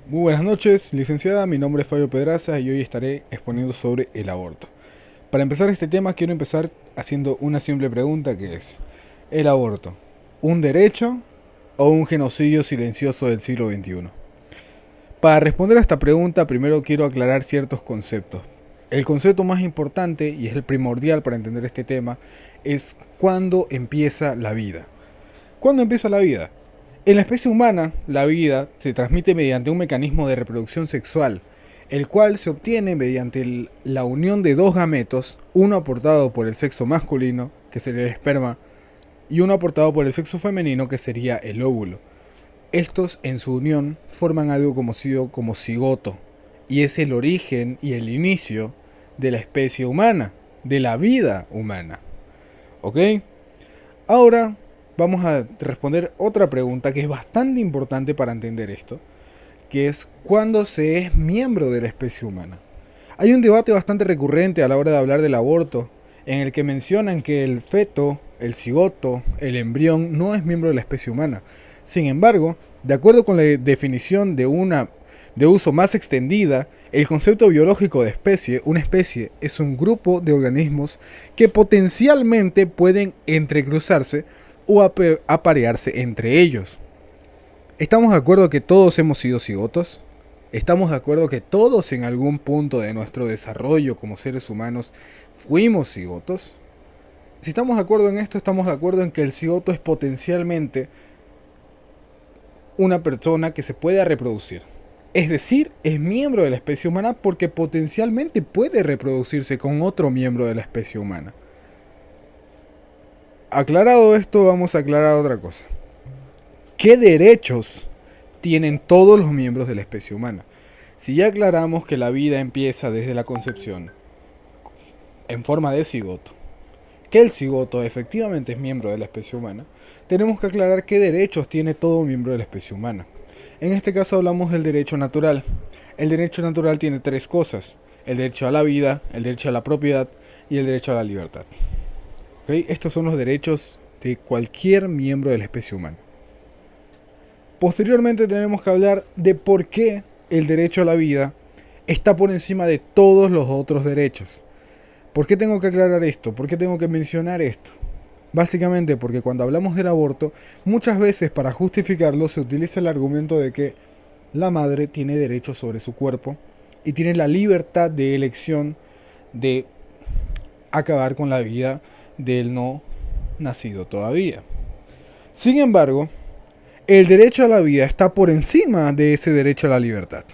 Muy buenas noches, licenciada. Mi nombre es Fabio Pedraza y hoy estaré exponiendo sobre el aborto. Para empezar este tema, quiero empezar haciendo una simple pregunta que es: ¿el aborto, un derecho o un genocidio silencioso del siglo XXI? Para responder a esta pregunta, primero quiero aclarar ciertos conceptos. El concepto más importante, y es el primordial para entender este tema, es cuándo empieza la vida. ¿Cuándo empieza la vida? En la especie humana, la vida se transmite mediante un mecanismo de reproducción sexual, el cual se obtiene mediante la unión de dos gametos, uno aportado por el sexo masculino, que sería el esperma, y uno aportado por el sexo femenino, que sería el óvulo. Estos, en su unión, forman algo conocido como cigoto, y es el origen y el inicio de la especie humana, de la vida humana. ¿Ok? Ahora vamos a responder otra pregunta que es bastante importante para entender esto, que es ¿cuándo se es miembro de la especie humana? Hay un debate bastante recurrente a la hora de hablar del aborto, en el que mencionan que el feto, el cigoto, el embrión no es miembro de la especie humana. Sin embargo, de acuerdo con la definición de una de uso más extendida, el concepto biológico de especie, una especie es un grupo de organismos que potencialmente pueden entrecruzarse o aparearse entre ellos. ¿Estamos de acuerdo que todos hemos sido cigotos? ¿Estamos de acuerdo que todos en algún punto de nuestro desarrollo como seres humanos fuimos cigotos? Si estamos de acuerdo en esto, estamos de acuerdo en que el cigoto es potencialmente una persona que se puede reproducir. Es decir, es miembro de la especie humana porque potencialmente puede reproducirse con otro miembro de la especie humana. Aclarado esto, vamos a aclarar otra cosa. ¿Qué derechos tienen todos los miembros de la especie humana? Si ya aclaramos que la vida empieza desde la concepción en forma de cigoto, que el cigoto efectivamente es miembro de la especie humana, tenemos que aclarar qué derechos tiene todo miembro de la especie humana. En este caso hablamos del derecho natural. El derecho natural tiene tres cosas: el derecho a la vida, el derecho a la propiedad y el derecho a la libertad. ¿Okay? Estos son los derechos de cualquier miembro de la especie humana. Posteriormente tenemos que hablar de por qué el derecho a la vida está por encima de todos los otros derechos. ¿Por qué tengo que aclarar esto? ¿Por qué tengo que mencionar esto? Básicamente porque cuando hablamos del aborto, muchas veces para justificarlo se utiliza el argumento de que la madre tiene derecho sobre su cuerpo y tiene la libertad de elección de acabar con la vida del no nacido todavía. Sin embargo, el derecho a la vida está por encima de ese derecho a la libertad.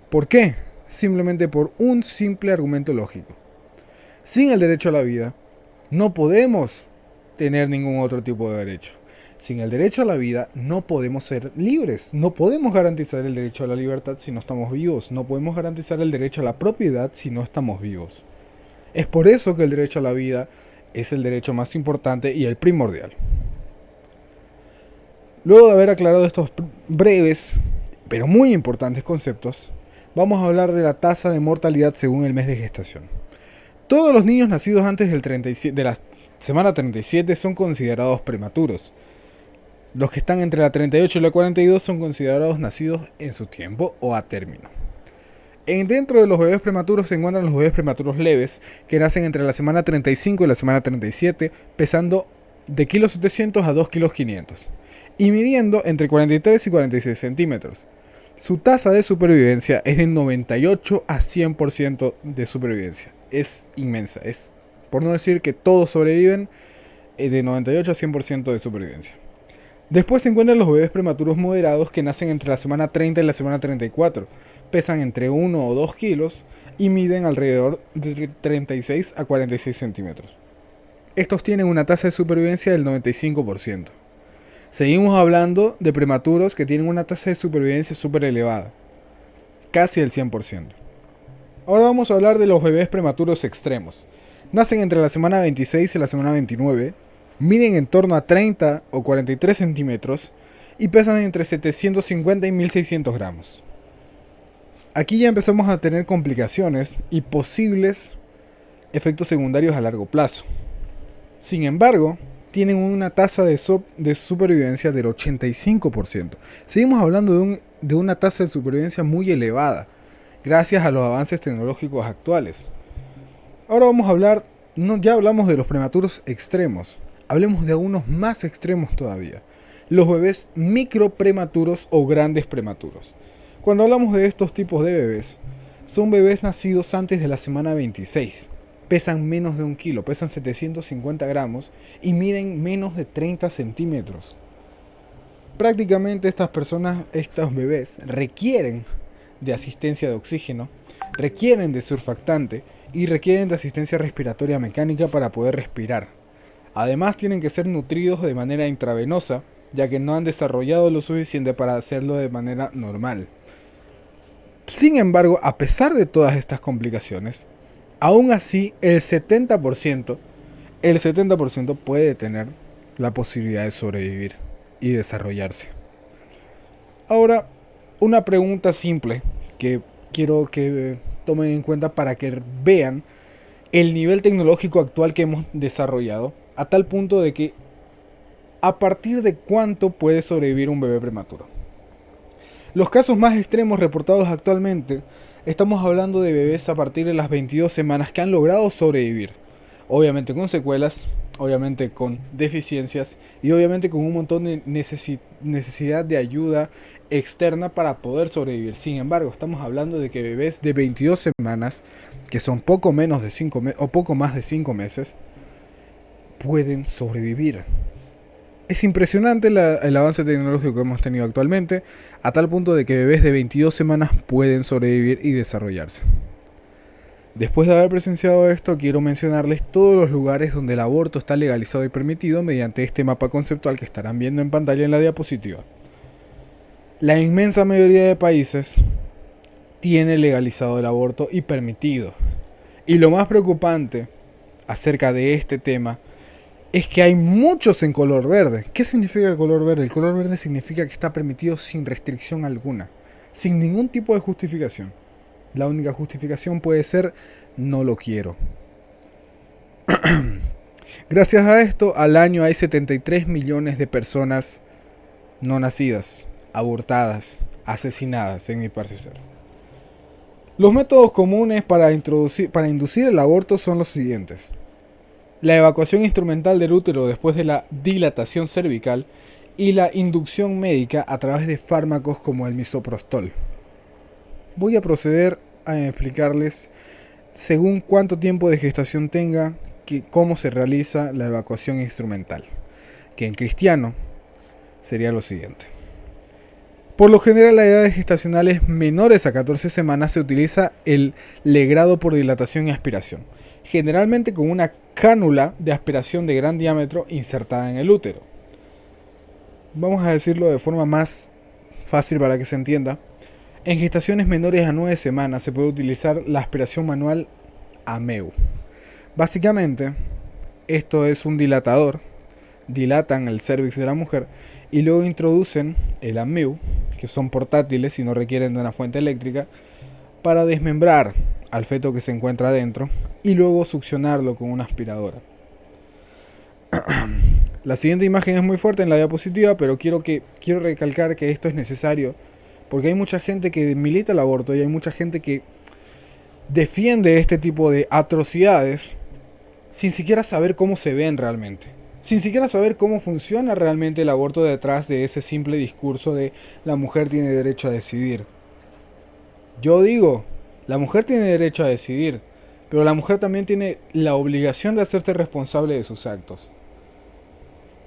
¿Por qué? Simplemente por un simple argumento lógico. Sin el derecho a la vida, no podemos tener ningún otro tipo de derecho. Sin el derecho a la vida, no podemos ser libres. No podemos garantizar el derecho a la libertad si no estamos vivos. No podemos garantizar el derecho a la propiedad si no estamos vivos. Es por eso que el derecho a la vida es el derecho más importante y el primordial. Luego de haber aclarado estos breves, pero muy importantes conceptos, vamos a hablar de la tasa de mortalidad según el mes de gestación. Todos los niños nacidos antes del 37, de la semana 37 son considerados prematuros. Los que están entre la 38 y la 42 son considerados nacidos en su tiempo o a término. Dentro de los bebés prematuros se encuentran los bebés prematuros leves, que nacen entre la semana 35 y la semana 37, pesando de 700 a 500 y midiendo entre 43 y 46 centímetros. Su tasa de supervivencia es de 98 a 100% de supervivencia. Es inmensa, es, por no decir que todos sobreviven, de 98 a 100% de supervivencia. Después se encuentran los bebés prematuros moderados que nacen entre la semana 30 y la semana 34. Pesan entre 1 o 2 kilos y miden alrededor de 36 a 46 centímetros. Estos tienen una tasa de supervivencia del 95%. Seguimos hablando de prematuros que tienen una tasa de supervivencia súper elevada, casi el 100%. Ahora vamos a hablar de los bebés prematuros extremos. Nacen entre la semana 26 y la semana 29, miden en torno a 30 o 43 centímetros y pesan entre 750 y 1600 gramos. Aquí ya empezamos a tener complicaciones y posibles efectos secundarios a largo plazo. Sin embargo, tienen una tasa de supervivencia del 85%. Seguimos hablando de una tasa de supervivencia muy elevada, gracias a los avances tecnológicos actuales. Ahora vamos a hablar, ya hablamos de los prematuros extremos, hablemos de algunos más extremos todavía, los bebés microprematuros o grandes prematuros. Cuando hablamos de estos tipos de bebés, son bebés nacidos antes de la semana 26. Pesan menos de 1 kilo, pesan 750 gramos y miden menos de 30 centímetros. Prácticamente estos bebés requieren de asistencia de oxígeno, requieren de surfactante y requieren de asistencia respiratoria mecánica para poder respirar. Además tienen que ser nutridos de manera intravenosa, ya que no han desarrollado lo suficiente para hacerlo de manera normal. Sin embargo, a pesar de todas estas complicaciones, aún así el 70% puede tener la posibilidad de sobrevivir y desarrollarse. Ahora, una pregunta simple que quiero que tomen en cuenta para que vean el nivel tecnológico actual que hemos desarrollado, a tal punto de que a partir de cuánto puede sobrevivir un bebé prematuro. Los casos más extremos reportados actualmente, estamos hablando de bebés a partir de las 22 semanas que han logrado sobrevivir, obviamente con secuelas, obviamente con deficiencias y obviamente con un montón de necesidad de ayuda externa para poder sobrevivir. Sin embargo, estamos hablando de que bebés de 22 semanas, que son poco menos de 5 meses o poco más de 5 meses, pueden sobrevivir. Es impresionante el avance tecnológico que hemos tenido actualmente, a tal punto de que bebés de 22 semanas pueden sobrevivir y desarrollarse. Después de haber presenciado esto, quiero mencionarles todos los lugares donde el aborto está legalizado y permitido mediante este mapa conceptual que estarán viendo en pantalla en la diapositiva. La inmensa mayoría de países tiene legalizado el aborto y permitido. Y lo más preocupante acerca de este tema es que hay muchos en color verde. ¿Qué significa el color verde? El color verde significa que está permitido sin restricción alguna, sin ningún tipo de justificación. La única justificación puede ser no lo quiero. Gracias a esto, al año hay 73 millones de personas no nacidas, abortadas, asesinadas, en mi parecer. Los métodos comunes para inducir el aborto son los siguientes: la evacuación instrumental del útero después de la dilatación cervical y la inducción médica a través de fármacos como el misoprostol. Voy a proceder a explicarles según cuánto tiempo de gestación tenga, cómo se realiza la evacuación instrumental, que en cristiano sería lo siguiente. Por lo general, a edades gestacionales menores a 14 semanas se utiliza el legrado por dilatación y aspiración, generalmente con una cánula de aspiración de gran diámetro insertada en el útero. Vamos a decirlo de forma más fácil para que se entienda. En gestaciones menores a 9 semanas se puede utilizar la aspiración manual AMEU. Básicamente, esto es un dilatador, dilatan el cervix de la mujer y luego introducen el AMEU, que son portátiles y no requieren de una fuente eléctrica, para desmembrar al feto que se encuentra adentro y luego succionarlo con una aspiradora. La siguiente imagen es muy fuerte en la diapositiva, pero quiero recalcar que esto es necesario porque hay mucha gente que milita el aborto y hay mucha gente que defiende este tipo de atrocidades sin siquiera saber cómo se ven realmente, sin siquiera saber cómo funciona realmente el aborto detrás de ese simple discurso de la mujer tiene derecho a decidir. Yo digo, la mujer tiene derecho a decidir, pero la mujer también tiene la obligación de hacerse responsable de sus actos.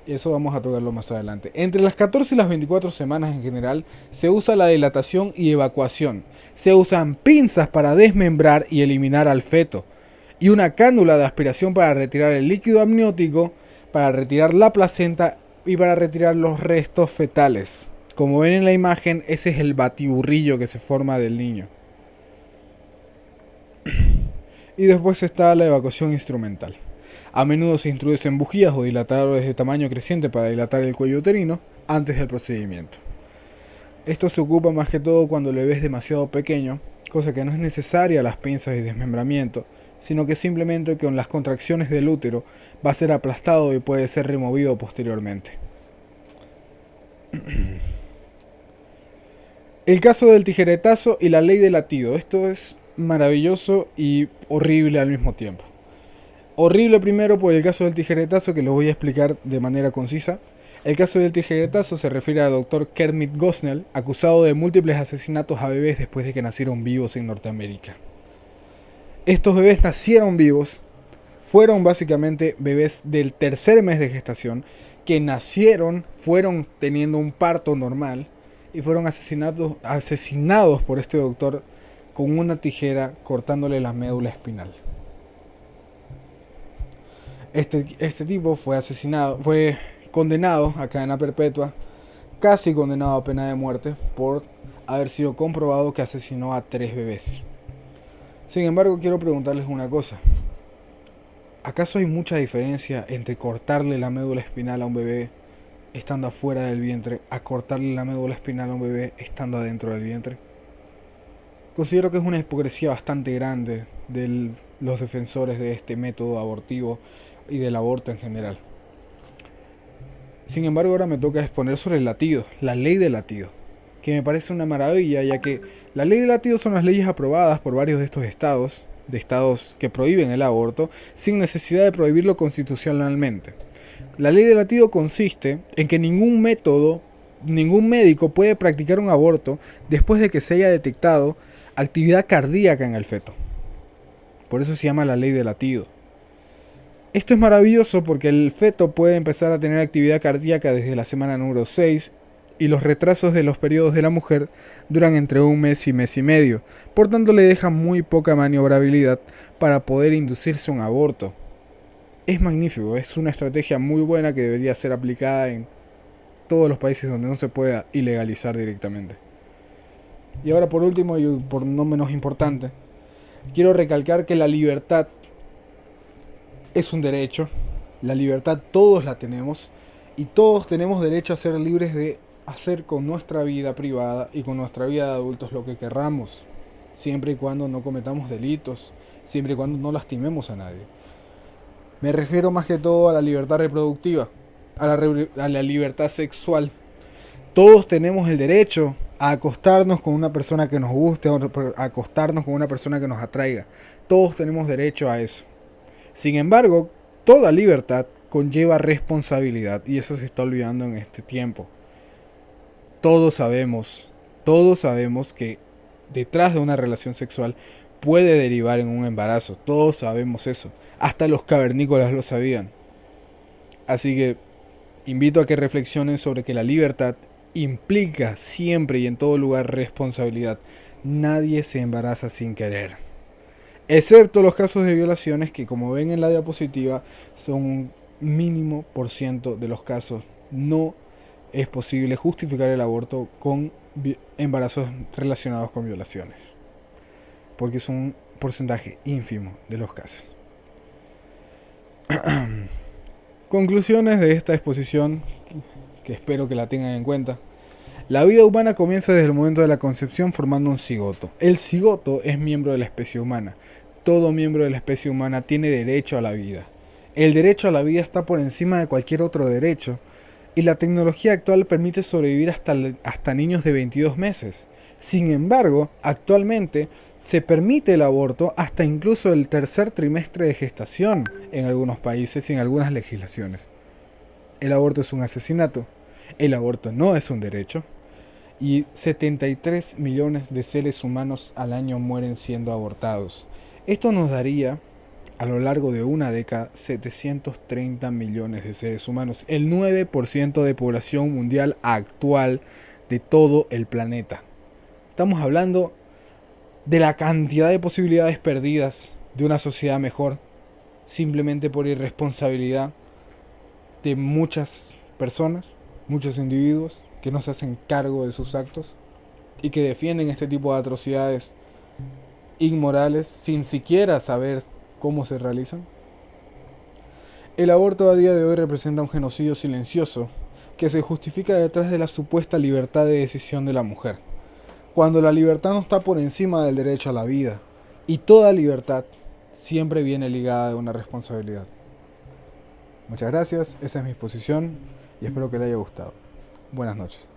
Y eso vamos a tocarlo más adelante. Entre las 14 y las 24 semanas en general se usa la dilatación y evacuación. Se usan pinzas para desmembrar y eliminar al feto. Y una cánula de aspiración para retirar el líquido amniótico, para retirar la placenta y para retirar los restos fetales. Como ven en la imagen, ese es el batiburrillo que se forma del niño. Y después está la evacuación instrumental. A menudo se introducen bujías o dilatadores de tamaño creciente para dilatar el cuello uterino antes del procedimiento. Esto se ocupa más que todo cuando el bebé es demasiado pequeño, cosa que no es necesaria las pinzas y desmembramiento, sino que simplemente con las contracciones del útero va a ser aplastado y puede ser removido posteriormente. El caso del tijeretazo y la ley del latido. Esto es maravilloso y horrible al mismo tiempo. Horrible primero por el caso del tijeretazo, que lo voy a explicar de manera concisa. El caso del tijeretazo se refiere al Dr. Kermit Gosnell, acusado de múltiples asesinatos a bebés después de que nacieron vivos en Norteamérica. Estos bebés nacieron vivos, fueron básicamente bebés del tercer mes de gestación, que nacieron, fueron teniendo un parto normal y fueron asesinados por este doctor con una tijera cortándole la médula espinal. Este tipo fue condenado a cadena perpetua, casi condenado a pena de muerte por haber sido comprobado que asesinó a 3 bebés. Sin embargo, quiero preguntarles una cosa. ¿Acaso hay mucha diferencia entre cortarle la médula espinal a un bebé estando afuera del vientre a cortarle la médula espinal a un bebé estando adentro del vientre? Considero que es una hipocresía bastante grande de los defensores de este método abortivo y del aborto en general. Sin embargo, ahora me toca exponer sobre el latido, la ley del latido, que me parece una maravilla, ya que la ley del latido son las leyes aprobadas por varios de estos estados, que prohíben el aborto, sin necesidad de prohibirlo constitucionalmente. La ley del latido consiste en que ningún médico puede practicar un aborto después de que se haya detectado actividad cardíaca en el feto. Por eso se llama la ley del latido. Esto es maravilloso porque el feto puede empezar a tener actividad cardíaca desde la semana número 6 y los retrasos de los periodos de la mujer duran entre un mes y mes y medio. Por tanto, le deja muy poca maniobrabilidad para poder inducirse un aborto. Es magnífico, es una estrategia muy buena que debería ser aplicada en todos los países donde no se pueda ilegalizar directamente. Y ahora, por último y por no menos importante, quiero recalcar que la libertad es un derecho. La libertad todos la tenemos y todos tenemos derecho a ser libres de hacer con nuestra vida privada y con nuestra vida de adultos lo que querramos, siempre y cuando no cometamos delitos, siempre y cuando no lastimemos a nadie. Me refiero más que todo a la libertad reproductiva, a la libertad sexual. Todos tenemos el derecho a acostarnos con una persona que nos guste, a acostarnos con una persona que nos atraiga. Todos tenemos derecho a eso. Sin embargo, toda libertad conlleva responsabilidad y eso se está olvidando en este tiempo. Todos sabemos que detrás de una relación sexual puede derivar en un embarazo. Todos sabemos eso. Hasta los cavernícolas lo sabían. Así que invito a que reflexionen sobre que la libertad implica siempre y en todo lugar responsabilidad. Nadie se embaraza sin querer. Excepto los casos de violaciones que, como ven en la diapositiva, son un mínimo % de los casos. No es posible justificar el aborto con embarazos relacionados con violaciones, porque es un porcentaje ínfimo de los casos. Conclusiones de esta exposición, que espero que la tengan en cuenta. La vida humana comienza desde el momento de la concepción formando un cigoto. El cigoto es miembro de la especie humana. Todo miembro de la especie humana tiene derecho a la vida. El derecho a la vida está por encima de cualquier otro derecho. Y la tecnología actual permite sobrevivir hasta niños de 22 meses. Sin embargo, actualmente se permite el aborto hasta incluso el tercer trimestre de gestación en algunos países y en algunas legislaciones. El aborto es un asesinato. El aborto no es un derecho. Y 73 millones de seres humanos al año mueren siendo abortados. Esto nos daría, a lo largo de una década, 730 millones de seres humanos, el 9% de población mundial actual de todo el planeta. Estamos hablando de la cantidad de posibilidades perdidas de una sociedad mejor, simplemente por irresponsabilidad de muchas personas, muchos individuos que no se hacen cargo de sus actos y que defienden este tipo de atrocidades inmorales sin siquiera saber cómo se realizan. El aborto a día de hoy representa un genocidio silencioso que se justifica detrás de la supuesta libertad de decisión de la mujer, cuando la libertad no está por encima del derecho a la vida, y toda libertad siempre viene ligada de una responsabilidad. Muchas gracias, esa es mi exposición y espero que le haya gustado. Buenas noches.